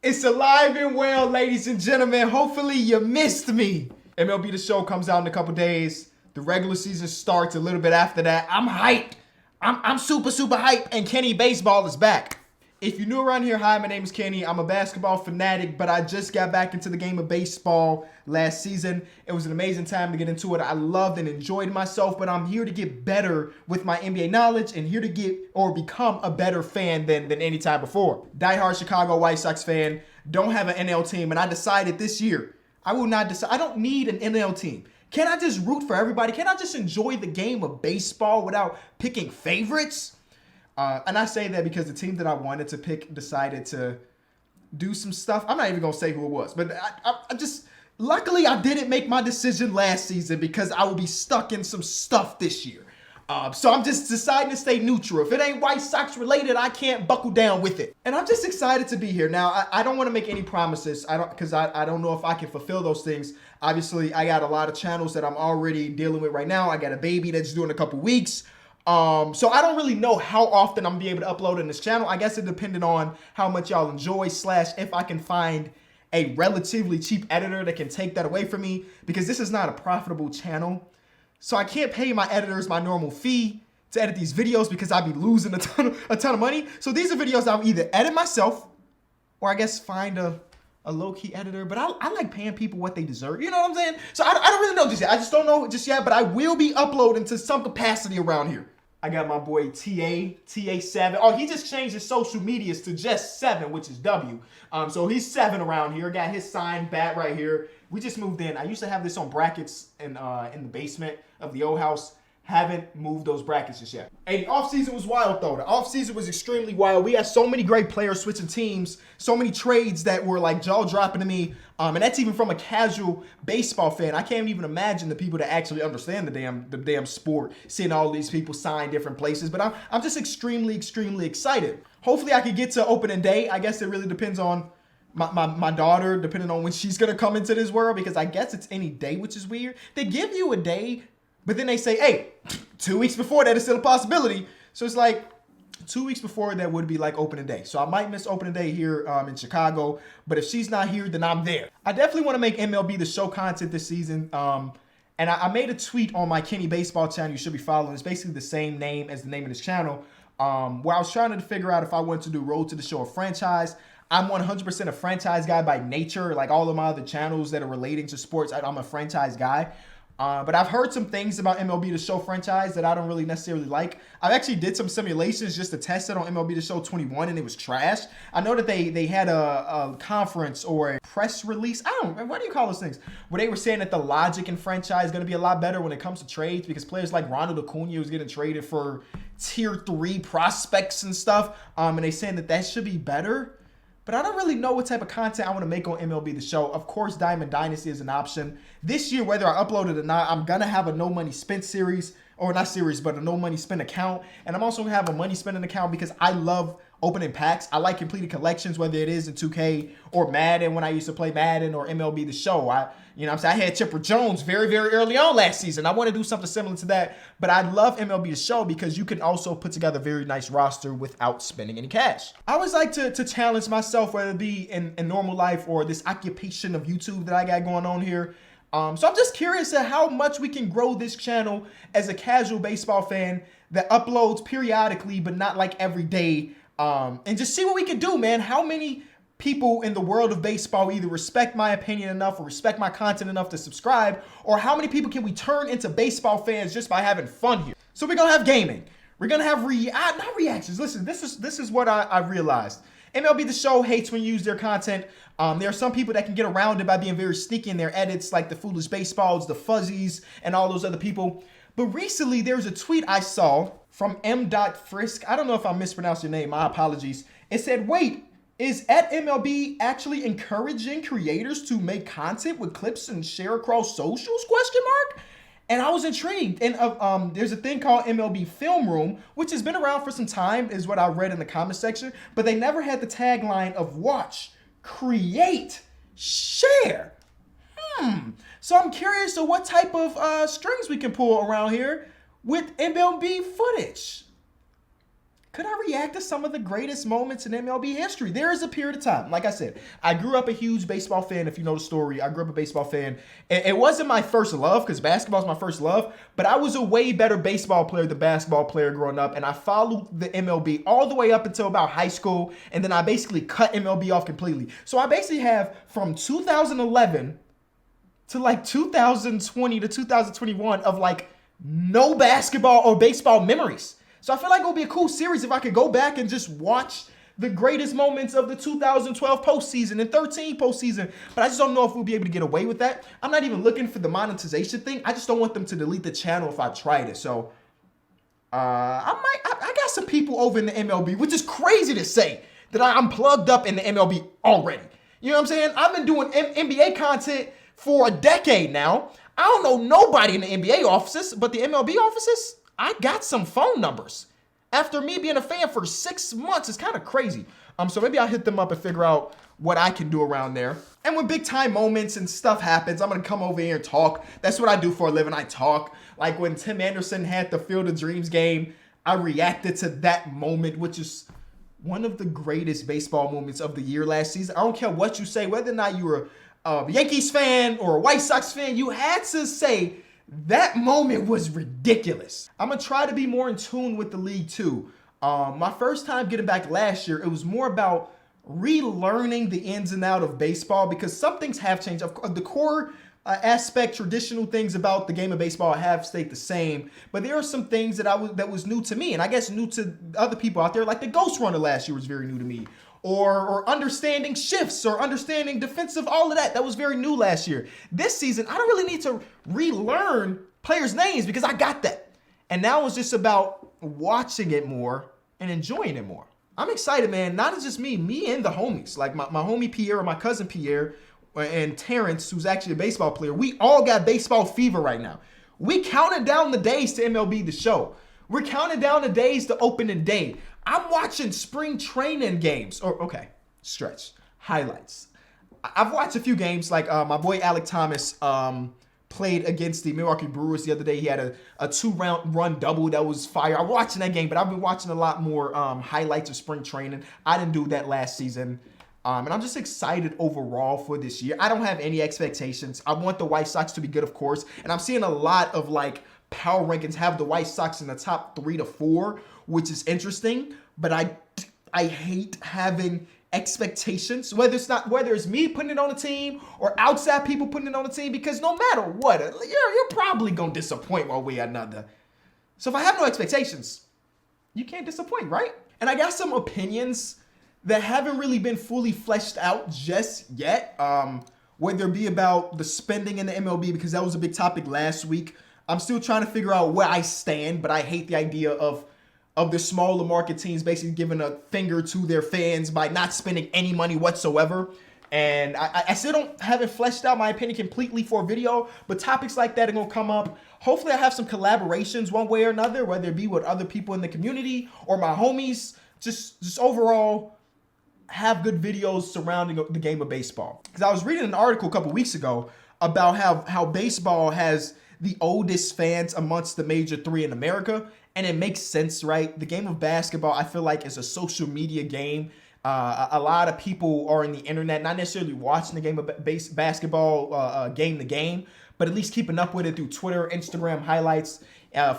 It's alive and well, ladies and gentlemen. Hopefully you missed me. MLB The Show comes out in a couple days. The regular season starts a little bit after that. I'm hyped. I'm super hyped. And Kenny Baseball is back. If you're new around here, hi, my name is Kenny. I'm a basketball fanatic, but I just got back into the game of baseball last season. It was an amazing time to get into it. I loved and enjoyed myself, but I'm here to get better with my NBA knowledge and here to get or become a better fan than any time before. Diehard Chicago White Sox fan, don't have an NL team, and I decided this year, I don't need an NL team. Can I just root for everybody? Can I just enjoy the game of baseball without picking favorites? And I say that because the team that I wanted to pick decided to do some stuff. I'm not even going to say who it was, but luckily I didn't make my decision last season because I will be stuck in some stuff this year. So I'm just deciding to stay neutral. If it ain't White Sox related, I can't buckle down with it. And I'm just excited to be here. Now, I don't want to make any promises because I don't know if I can fulfill those things. Obviously, I got a lot of channels that I'm already dealing with right now. I got a baby that's due in a couple weeks. So I don't really know how often I'm gonna be able to upload in this channel. I guess it depended on how much y'all enjoy / if I can find a relatively cheap editor that can take that away from me, because this is not a profitable channel. So I can't pay my editors my normal fee to edit these videos because I'd be losing a ton of money. So these are videos I'll either edit myself or I guess find a low-key editor, but I like paying people what they deserve. You know what I'm saying? So I don't really know just yet. I just don't know just yet, but I will be uploading to some capacity around here. I got my boy TA7. Oh, he just changed his social medias to just 7, which is W. So he's 7 around here. Got his signed bat right here. We just moved in. I used to have this on brackets in the basement of the old house. Haven't moved those brackets just yet. Hey, the offseason was wild, though. The offseason was extremely wild. We had so many great players switching teams, so many trades that were like jaw-dropping to me. And that's even from a casual baseball fan. I can't even imagine the people that actually understand the damn sport, seeing all these people sign different places. But I'm just extremely excited. Hopefully I can get to opening day. I guess it really depends on my daughter, depending on when she's going to come into this world, because I guess it's any day, which is weird. They give you a day, but then they say, hey, 2 weeks before that is still a possibility. So it's like 2 weeks before that would be like opening day. So I might miss opening day here in Chicago. But if she's not here, then I'm there. I definitely want to make MLB The Show content this season. And I made a tweet on my Kenny Baseball channel you should be following. It's basically the same name as the name of this channel. Where I was trying to figure out if I wanted to do Road to the Show or franchise. I'm 100% a franchise guy by nature. Like all of my other channels that are relating to sports, I'm a franchise guy. But I've heard some things about MLB The Show franchise that I don't really necessarily like. I actually did some simulations just to test it on MLB The Show 21, and it was trash. I know that they had a conference or a press release. What do you call those things? Where they were saying that the logic in franchise is going to be a lot better when it comes to trades, because players like Ronald Acuna was getting traded for tier 3 prospects and stuff. And they saying that should be better. But I don't really know what type of content I want to make on MLB The Show. Of course, Diamond Dynasty is an option. This year, whether I upload it or not, I'm going to have a no money spent series. Or not series, but a no money spent account. And I'm also going to have a money spending account because I love opening packs. I like completed collections, whether it is in 2K or Madden when I used to play Madden or MLB The Show. I had Chipper Jones very early on last season. I want to do something similar to that. But I love MLB The Show because you can also put together a very nice roster without spending any cash. I always like to challenge myself, whether it be in normal life or this occupation of YouTube that I got going on here. So I'm just curious at how much we can grow this channel as a casual baseball fan that uploads periodically, but not like every day. And just see what we can do, man. How many people in the world of baseball either respect my opinion enough or respect my content enough to subscribe, or how many people can we turn into baseball fans just by having fun here? So we're going to have gaming. We're going to have not reactions. Listen, this is what I realized. MLB The Show hates when you use their content. There are some people that can get around it by being very sneaky in their edits, like the Foolish Baseballs, the Fuzzies, and all those other people. But recently, there was a tweet I saw from M.Frisk. I don't know if I mispronounced your name. My apologies. It said, wait, is at MLB actually encouraging creators to make content with clips and share across socials, ? And I was intrigued. And there's a thing called MLB Film Room, which has been around for some time, is what I read in the comment section. But they never had the tagline of watch, create, share. So I'm curious to what type of strings we can pull around here with MLB footage. could I react to some of the greatest moments in MLB history? There is a period of time. Like I said, I grew up a huge baseball fan. If you know the story, I grew up a baseball fan. It wasn't my first love because basketball is my first love, but I was a way better baseball player than basketball player growing up. And I followed the MLB all the way up until about high school. And then I basically cut MLB off completely. So I basically have from 2011 to like 2020 to 2021 of like no basketball or baseball memories. So I feel like it would be a cool series if I could go back and just watch the greatest moments of the 2012 postseason and 13 postseason. But I just don't know if we'll be able to get away with that. I'm not even looking for the monetization thing. I just don't want them to delete the channel if I tried it. So I got some people over in the MLB, which is crazy to say that I'm plugged up in the MLB already. You know what I'm saying? I've been doing NBA content for a decade now. I don't know nobody in the NBA offices, but the MLB offices, I got some phone numbers. After me being a fan for 6 months, it's kind of crazy. So maybe I'll hit them up and figure out what I can do around there. And when big time moments and stuff happens, I'm gonna come over here and talk. That's what I do for a living. I talk. Like when Tim Anderson had the Field of Dreams game, I reacted to that moment, which is one of the greatest baseball moments of the year last season. I don't care what you say, whether or not you were a Yankees fan or a White Sox fan, you had to say that moment was ridiculous. I'm going to try to be more in tune with the league too. My first time getting back last year, it was more about relearning the ins and outs of baseball because some things have changed. Of course, the core aspect, traditional things about the game of baseball have stayed the same, but there are some things that was new to me, and I guess new to other people out there. Like the Ghost Runner last year was very new to me, or understanding shifts, or understanding defensive, all of that. That was very new last year. This season, I don't really need to relearn players' names because I got that, and now it's just about watching it more and enjoying it more. I'm excited, man. Not just me and the homies, like my homie Pierre or my cousin Pierre, and Terrence, who's actually a baseball player. We all got baseball fever right now. We counted down the days to MLB The Show. We're counting down the days to opening day. I'm watching spring training games. Stretch. Highlights. I've watched a few games. Like my boy Alec Thomas played against the Milwaukee Brewers the other day. He had a 2-round run double that was fire. I'm watching that game, but I've been watching a lot more highlights of spring training. I didn't do that last season. And I'm just excited overall for this year. I don't have any expectations. I want the White Sox to be good, of course. And I'm seeing a lot of like power rankings have the White Sox in the top 3 to 4, which is interesting. But I hate having expectations, whether it's me putting it on the team or outside people putting it on the team, because no matter what, you're probably gonna disappoint one way or another. So if I have no expectations, you can't disappoint, right? And I got some opinions that haven't really been fully fleshed out just yet, whether it be about the spending in the MLB, because that was a big topic last week. I'm still trying to figure out where I stand, but I hate the idea of the smaller market teams basically giving a finger to their fans by not spending any money whatsoever. And I still haven't fleshed out my opinion completely for a video, but topics like that are going to come up. Hopefully I have some collaborations one way or another, whether it be with other people in the community or my homies, just overall have good videos surrounding the game of baseball. Because I was reading an article a couple weeks ago about how baseball has the oldest fans amongst the major 3 in America. And it makes sense, right? The game of basketball, I feel like, is a social media game. A lot of people are in the internet, not necessarily watching the game of basketball game to game, but at least keeping up with it through Twitter, Instagram highlights.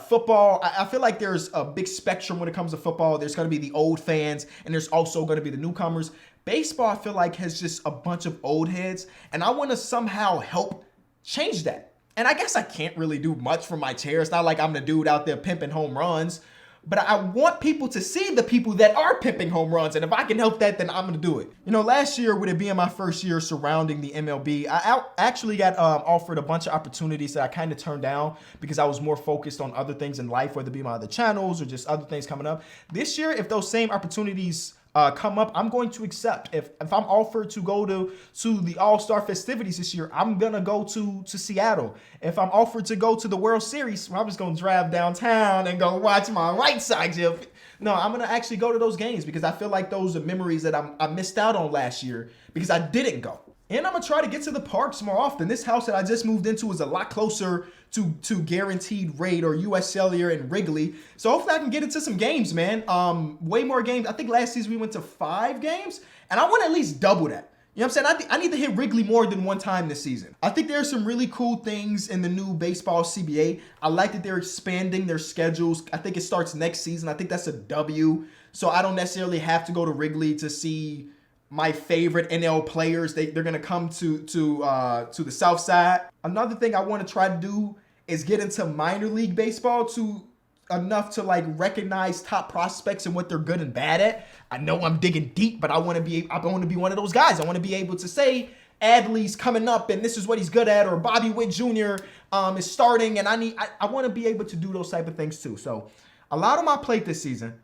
Football, I feel like there's a big spectrum when it comes to football. There's going to be the old fans, and there's also going to be the newcomers. Baseball, I feel like, has just a bunch of old heads, and I want to somehow help change that. And I guess I can't really do much from my chair. It's not like I'm the dude out there pimping home runs, but I want people to see the people that are pimping home runs. And if I can help that, then I'm going to do it. You know, last year, with it being my first year surrounding the MLB, I actually got offered a bunch of opportunities that I kind of turned down because I was more focused on other things in life, whether it be my other channels or just other things coming up. This year, if those same opportunities come up, I'm going to accept. If I'm offered to go to the All-Star festivities this year, I'm gonna go to Seattle. If I'm offered to go to the World Series, well, I'm just gonna drive downtown and go watch my White Sox. No, I'm gonna actually go to those games because I feel like those are memories that I missed out on last year because I didn't go. And I'm gonna try to get to the parks more often. This house that I just moved into is a lot closer to Guaranteed Rate or US Cellular and Wrigley. So hopefully I can get into some games, man. Way more games. I think last season we went to 5 games, and I want to at least double that. You know what I'm saying? I need to hit Wrigley more than one time this season. I think there are some really cool things in the new baseball CBA. I like that they're expanding their schedules. I think it starts next season. I think that's a W. So I don't necessarily have to go to Wrigley to see my favorite NL players. They're going to come to the South Side. Another thing I want to try to do is get into minor league baseball enough to like recognize top prospects and what they're good and bad at. I know I'm digging deep, but I want to be one of those guys. I want to be able to say Adley's coming up and this is what he's good at, or Bobby Witt Jr. Is starting, and I want to be able to do those type of things too. So a lot on my plate this season,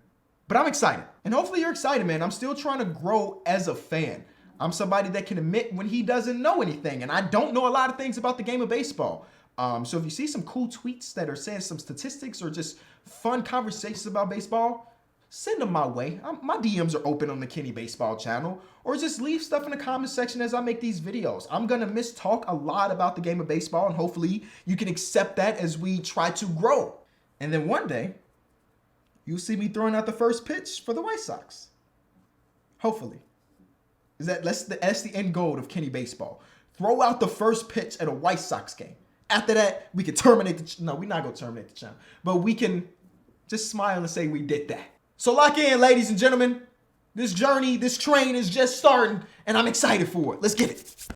but I'm excited. And hopefully you're excited, man. I'm still trying to grow as a fan. I'm somebody that can admit when he doesn't know anything, and I don't know a lot of things about the game of baseball. So if you see some cool tweets that are saying some statistics or just fun conversations about baseball, send them my way. My DMs are open on the Kenny Baseball channel, or just leave stuff in the comment section as I make these videos. I'm going to mistalk a lot about the game of baseball, and hopefully you can accept that as we try to grow. And then one day, you'll see me throwing out the first pitch for the White Sox. Hopefully. That's the end goal of Kenny Baseball. Throw out the first pitch at a White Sox game. After that, we can terminate no, we're not going to terminate the channel. But we can just smile and say we did that. So lock in, ladies and gentlemen. This journey, this train is just starting, and I'm excited for it. Let's get it.